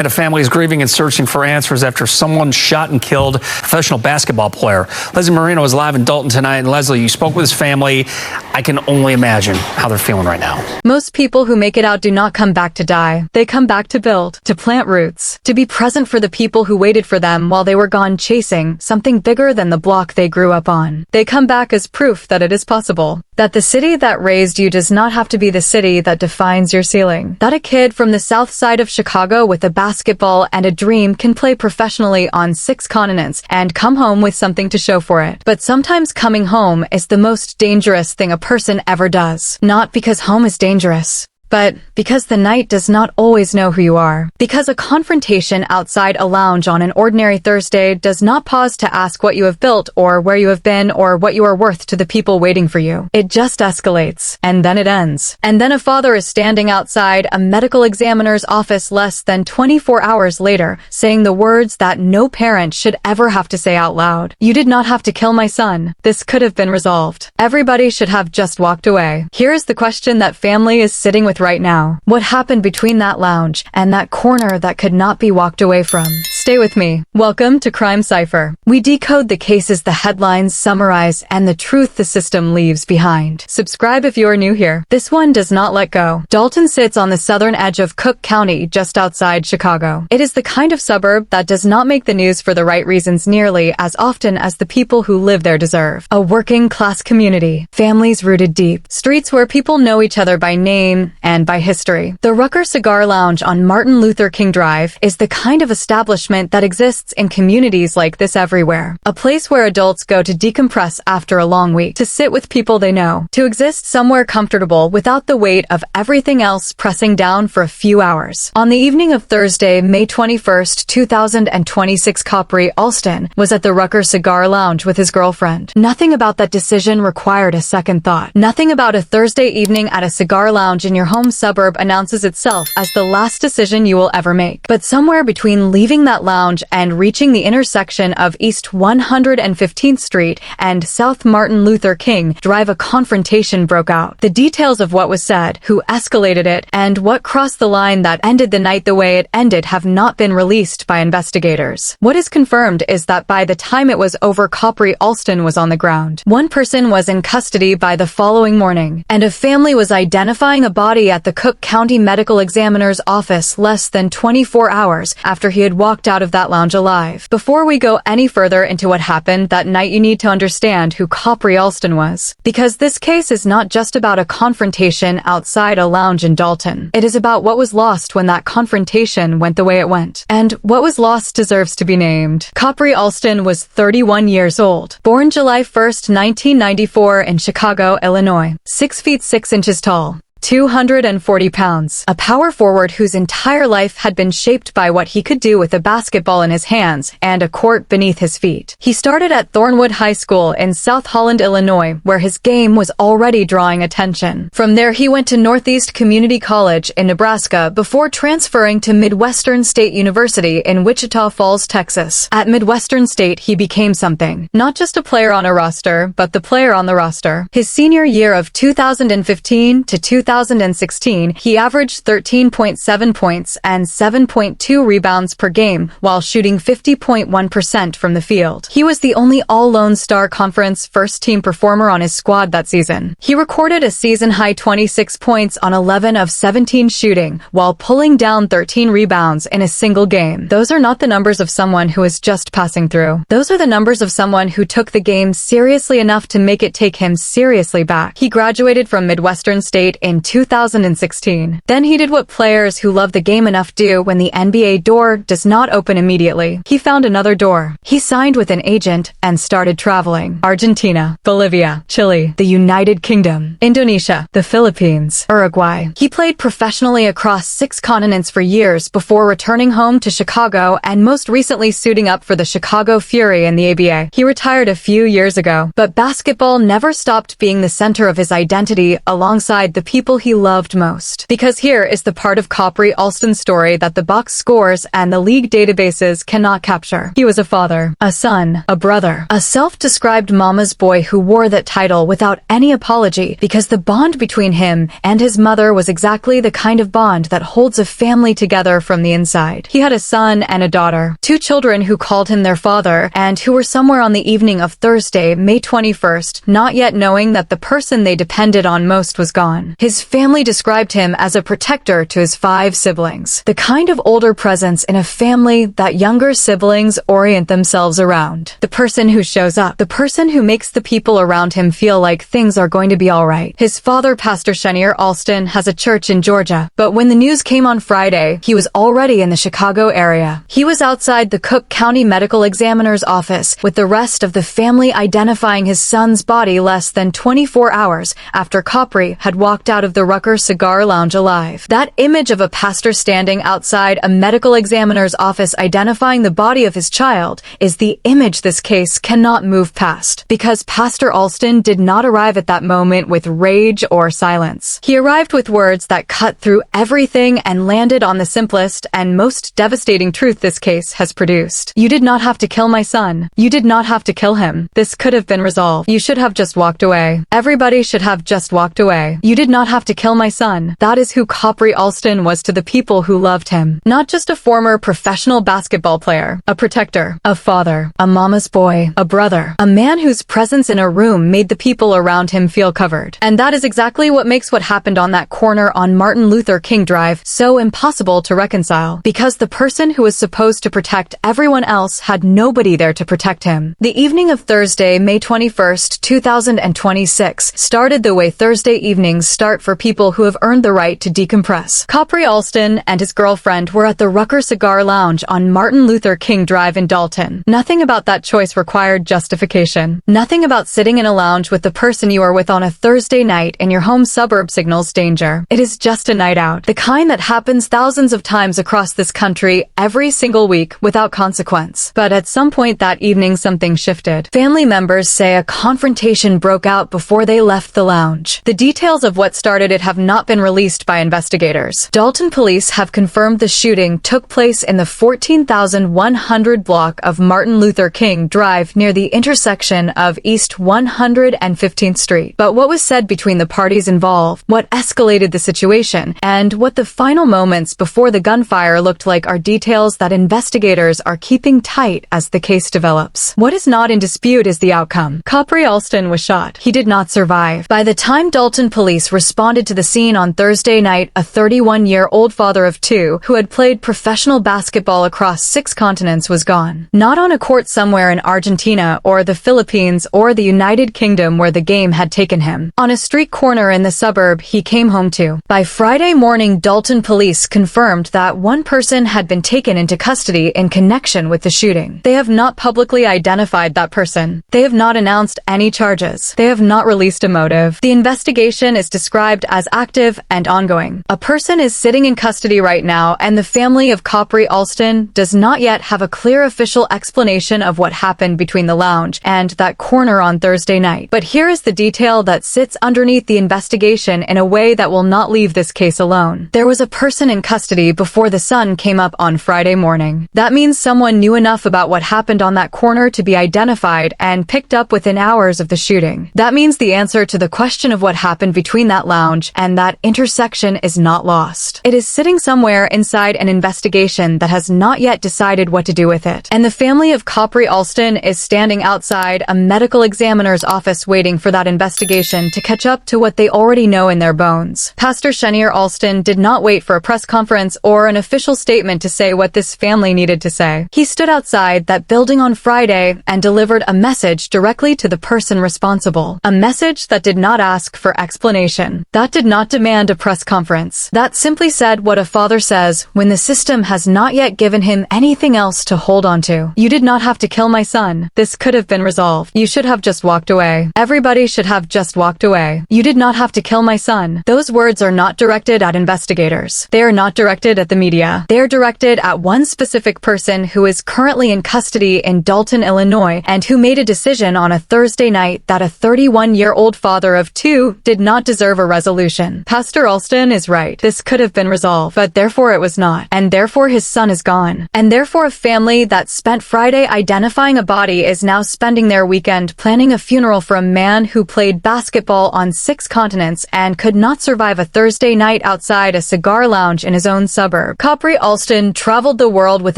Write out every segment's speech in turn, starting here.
a family is grieving and searching for answers after someone shot and killed a professional basketball player. Leslie Marino is live in Dolton tonight. And Leslie, you spoke with his family. I can only imagine how they're feeling right now. Most people who make it out do not come back to die. They come back to build, to plant roots, to be present for the people who waited for them while they were gone chasing something bigger than the block they grew up on. They come back as proof that it is possible. That the city that raised you does not have to be the city that defines your ceiling. That a kid from the south side of Chicago with a basketball and a dream can play professionally on 6 continents and come home with something to show for it. But sometimes coming home is the most dangerous thing a person ever does. Not because home is dangerous, but because the night does not always know who you are. Because a confrontation outside a lounge on an ordinary Thursday does not pause to ask what you have built or where you have been or what you are worth to the people waiting for you. It just escalates, and then it ends. And then a father is standing outside a medical examiner's office less than 24 hours later, saying the words that no parent should ever have to say out loud. You did not have to kill my son. This could have been resolved. Everybody should have just walked away. Here is the question that family is sitting with right now. What happened between that lounge and that corner that could not be walked away from? Stay with me. Welcome to Crime Cipher. We decode the cases the headlines summarize and the truth the system leaves behind. Subscribe if you are new here. This one does not let go. Dolton sits on the southern edge of Cook County, just outside Chicago. It is the kind of suburb that does not make the news for the right reasons nearly as often as the people who live there deserve. A working class community, families rooted deep, streets where people know each other by name and by history. The Rucker Cigar Lounge on Martin Luther King Drive is the kind of establishment that exists in communities like this everywhere. A place where adults go to decompress after a long week, to sit with people they know, to exist somewhere comfortable without the weight of everything else pressing down for a few hours. On the evening of Thursday, May 21st, 2026, Khapri Alston was at the Rucker Cigar Lounge with his girlfriend. Nothing about that decision required a second thought. Nothing about a Thursday evening at a cigar lounge in your home suburb announces itself as the last decision you will ever make. But somewhere between leaving that lounge and reaching the intersection of East 115th Street and South Martin Luther King Drive, a confrontation broke out. The details of what was said, who escalated it, and what crossed the line that ended the night the way it ended have not been released by investigators. What is confirmed is that by the time it was over, Khapri Alston was on the ground. One person was in custody by the following morning, and a family was identifying a body at the Cook County Medical Examiner's office less than 24 hours after he had walked out of that lounge alive. Before we go any further into what happened that night, you need to understand who Khapri Alston was. Because this case is not just about a confrontation outside a lounge in Dolton. It is about what was lost when that confrontation went the way it went. And what was lost deserves to be named. Khapri Alston was 31 years old. Born July 1st, 1994 in Chicago, Illinois. 6 feet 6 inches tall. 240 pounds. A power forward whose entire life had been shaped by what he could do with a basketball in his hands and a court beneath his feet. He started at Thornwood High School in South Holland, Illinois, where his game was already drawing attention. From there, he went to Northeast Community College in Nebraska before transferring to Midwestern State University in Wichita Falls, Texas. At Midwestern State, he became something. Not just a player on a roster, but the player on the roster. His senior year of 2015 to 2016, he averaged 13.7 points and 7.2 rebounds per game while shooting 50.1% from the field. He was the only All-Lone Star Conference first-team performer on his squad that season. He recorded a season-high 26 points on 11 of 17 shooting while pulling down 13 rebounds in a single game. Those are not the numbers of someone who is just passing through. Those are the numbers of someone who took the game seriously enough to make it take him seriously back. He graduated from Midwestern State in 2016. Then he did what players who love the game enough do when the NBA door does not open immediately. He found another door. He signed with an agent and started traveling. Argentina, Bolivia, Chile, the United Kingdom, Indonesia, the Philippines, Uruguay. He played professionally across 6 continents for years before returning home to Chicago and most recently suiting up for the Chicago Fury in the ABA. He retired a few years ago, but basketball never stopped being the center of his identity alongside the people people he loved most. Because here is the part of Khapri Alston's story that the box scores and the league databases cannot capture. He was a father, a son, a brother, a self-described mama's boy who wore that title without any apology because the bond between him and his mother was exactly the kind of bond that holds a family together from the inside. He had a son and a daughter, two children who called him their father and who were somewhere on the evening of Thursday, May 21st, not yet knowing that the person they depended on most was gone. His family described him as a protector to his 5 siblings, the kind of older presence in a family that younger siblings orient themselves around. The person who shows up, the person who makes the people around him feel like things are going to be alright. His father, Pastor Khapri Alston, has a church in Georgia, but when the news came on Friday, he was already in the Chicago area. He was outside the Cook County Medical Examiner's office with the rest of the family identifying his son's body less than 24 hours after Khapri had walked out of the Rucker Cigar Lounge alive. That image of a pastor standing outside a medical examiner's office identifying the body of his child is the image this case cannot move past, because Pastor Alston did not arrive at that moment with rage or silence. He arrived with words that cut through everything and landed on the simplest and most devastating truth this case has produced. You did not have to kill my son. You did not have to kill him. This could have been resolved. You should have just walked away. Everybody should have just walked away. You did not have to kill my son. That is who Khapri Alston was to the people who loved him. Not just a former professional basketball player, a protector, a father, a mama's boy, a brother, a man whose presence in a room made the people around him feel covered. And that is exactly what makes what happened on that corner on Martin Luther King Drive so impossible to reconcile, because the person who was supposed to protect everyone else had nobody there to protect him. The evening of Thursday, May 21st, 2026, started the way Thursday evenings start for people who have earned the right to decompress. Khapri Alston and his girlfriend were at the Rucker Cigar Lounge on Martin Luther King Drive in Dolton. Nothing about that choice required justification. Nothing about sitting in a lounge with the person you are with on a Thursday night in your home suburb signals danger. It is just a night out, the kind that happens thousands of times across this country every single week without consequence. But at some point that evening something shifted. Family members say a confrontation broke out before they left the lounge. The details of what started it have not been released by investigators. Dolton police have confirmed the shooting took place in the 14,100 block of Martin Luther King Drive near the intersection of East 115th Street. But what was said between the parties involved, what escalated the situation, and what the final moments before the gunfire looked like are details that investigators are keeping tight as the case develops. What is not in dispute is the outcome. Khapri Alston was shot. He did not survive. By the time Dolton police responded to the scene on Thursday night, a 31-year-old father of 2 who had played professional basketball across 6 continents was gone. Not on a court somewhere in Argentina or the Philippines or the United Kingdom where the game had taken him. On a street corner in the suburb he came home to. By Friday morning, Dolton police confirmed that one person had been taken into custody in connection with the shooting. They have not publicly identified that person. They have not announced any charges. They have not released a motive. The investigation is described as active and ongoing. A person is sitting in custody right now, and the family of Khapri Alston does not yet have a clear official explanation of what happened between the lounge and that corner on Thursday night. But here is the detail that sits underneath the investigation in a way that will not leave this case alone. There was a person in custody before the sun came up on Friday morning. That means someone knew enough about what happened on that corner to be identified and picked up within hours of the shooting. That means the answer to the question of what happened between that lounge and that intersection is not lost. It is sitting somewhere inside an investigation that has not yet decided what to do with it. And the family of Khapri Alston is standing outside a medical examiner's office waiting for that investigation to catch up to what they already know in their bones. Pastor Khapri Alston did not wait for a press conference or an official statement to say what this family needed to say. He stood outside that building on Friday and delivered a message directly to the person responsible. A message that did not ask for explanation. That did not demand a press conference. That simply said what a father says when the system has not yet given him anything else to hold on to. You did not have to kill my son. This could have been resolved. You should have just walked away. Everybody should have just walked away. You did not have to kill my son. Those words are not directed at investigators. They are not directed at the media. They are directed at one specific person who is currently in custody in Dolton, Illinois, and who made a decision on a Thursday night that a 31-year-old father of 2 did not deserve a resolution. Pastor Alston is right. This could have been resolved, but therefore it was not. And therefore his son is gone. And therefore a family that spent Friday identifying a body is now spending their weekend planning a funeral for a man who played basketball on 6 continents and could not survive a Thursday night outside a cigar lounge in his own suburb. Khapri Alston traveled the world with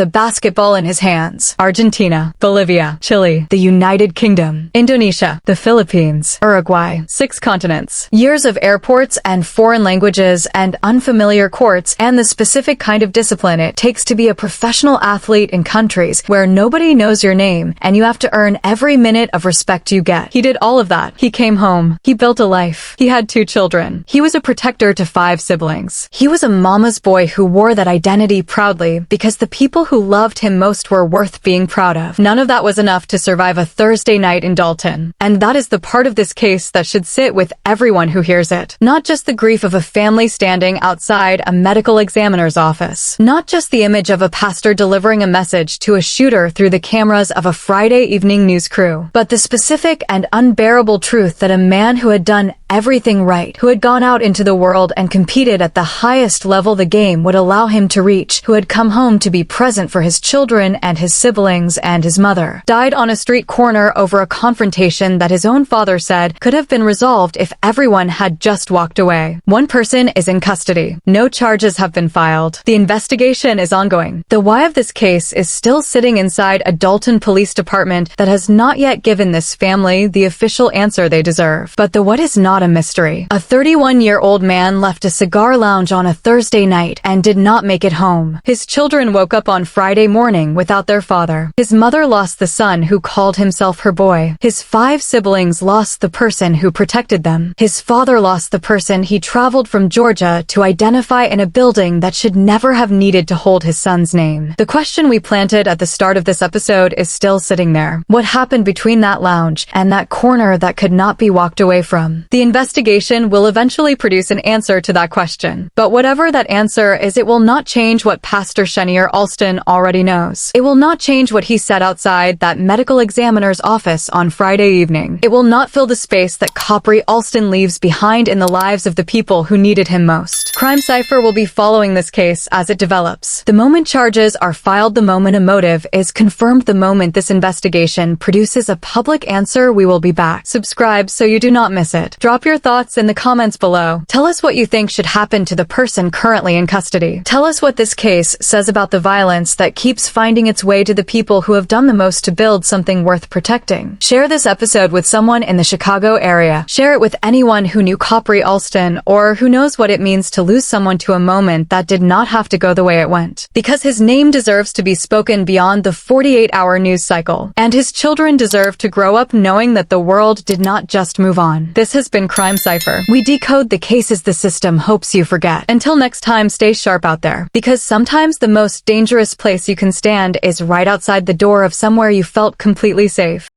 a basketball in his hands. Argentina, Bolivia, Chile, the United Kingdom, Indonesia, the Philippines, Uruguay, 6 continents. Years of airports and foreign languages and unfamiliar courts and the specific kind of discipline it takes to be a professional athlete in countries where nobody knows your name and you have to earn every minute of respect you get. He did all of that. He came home. He built a life. He had 2 children. He was a protector to 5 siblings. He was a mama's boy who wore that identity proudly because the people who loved him most were worth being proud of. None of that was enough to survive a Thursday night in Dolton. And that is the part of this case that should sit with everyone who hears it. Not just the grief of a family standing outside a medical examiner's office. Not just the image of a pastor delivering a message to a shooter through the cameras of a Friday evening news crew, but the specific and unbearable truth that a man who had done everything right, who had gone out into the world and competed at the highest level the game would allow him to reach, who had come home to be present for his children and his siblings and his mother, died on a street corner over a confrontation that his own father said could have been resolved if everyone had just walked away. One person is in custody. No charges have been filed. The investigation is ongoing. The why of this case is still sitting inside a Dolton police department that has not yet given this family the official answer they deserve. But the what is not a mystery. A 31-year-old man left a cigar lounge on a Thursday night and did not make it home. His children woke up on Friday morning without their father. His mother lost the son who called himself her boy. His 5 siblings lost the person who protected them. His father lost the person he traveled from Georgia to identify in a building that should never have needed to hold his son's name. The question we planted at the start of this episode is still sitting there. What happened between that lounge and that corner that could not be walked away from? The investigation will eventually produce an answer to that question. But whatever that answer is, it will not change what Pastor Khapri Alston already knows. It will not change what he said outside that medical examiner's office on Friday evening. It will not fill the space that Khapri Alston leaves behind in the lives of the people who needed him most. Crime Cipher will be following this case as it develops. The moment charges are filed, the moment a motive is confirmed, the moment this investigation produces a public answer, we will be back. Subscribe so you do not miss it. Drop your thoughts in the comments below. Tell us what you think should happen to the person currently in custody. Tell us what this case says about the violence that keeps finding its way to the people who have done the most to build something worth protecting. Share this episode with someone in the Chicago area. Share it with anyone who knew Khapri Alston or who knows what it means to lose someone to a moment that did not have to go the way it went. Because his name deserves to be spoken beyond the 48-hour news cycle. And his children deserve to grow up knowing that the world did not just move on. This has been Crime Cipher. We decode the cases the system hopes you forget. Until next time, stay sharp out there. Because sometimes the most dangerous place you can stand is right outside the door of somewhere you felt completely safe.